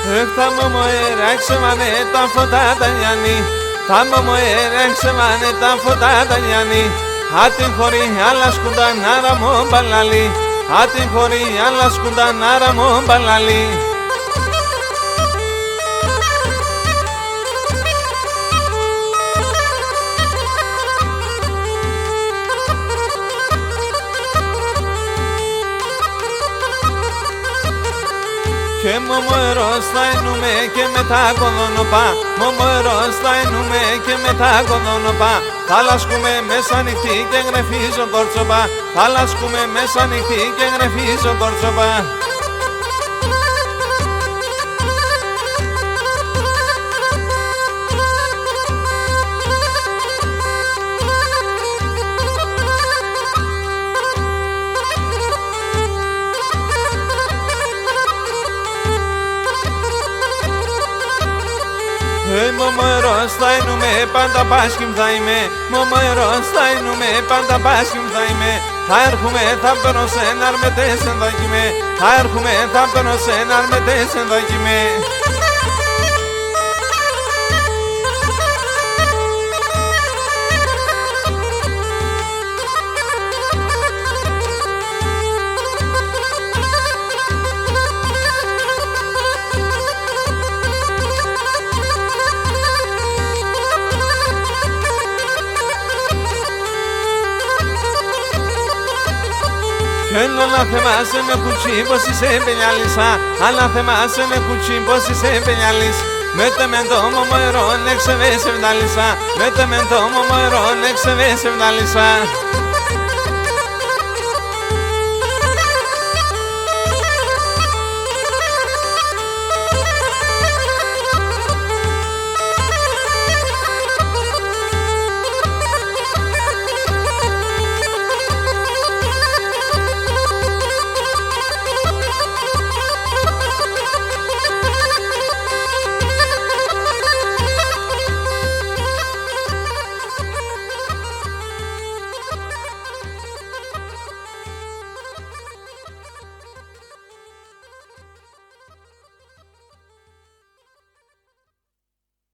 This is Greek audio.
Tamo moere mane ta fota danyani Tamo moere mane ta fota danyani Hatin khori alla skunda nara mo balali Hatin khori alla skunda nara mo balali Και μομοερός θα εννοούμε και μετά κοδονοπά Μομοερός θα εννοούμε και μετά κοδονοπά Θα λασκούμε μέσα νυχτή και γρεφίζω κορτσοπά Θα λασκούμε μέσα νυχτή και γρεφίζω κορτσοπά Μομοερός θα εννοούμε πάντα πάσχημ θα είμαι Μομοερός θα εννοούμε πάντα πάσχημ θα είμαι Θα έρχομαι θα μπαίνω σε αρμετές ενδοκιμέ Θα έρχομαι θα μπαίνω σε αρμετές ενδοκιμέ Θέλω να θεμάσαι με κουτσί πως είσαι πενιάλισσα Αλλά θεμάσαι με κουτσί πως είσαι πενιάλις Μέτε με το μομοερόν εξεβές ευδάλισσα Μέτε με το μομοερόν εξεβές ευδάλισσα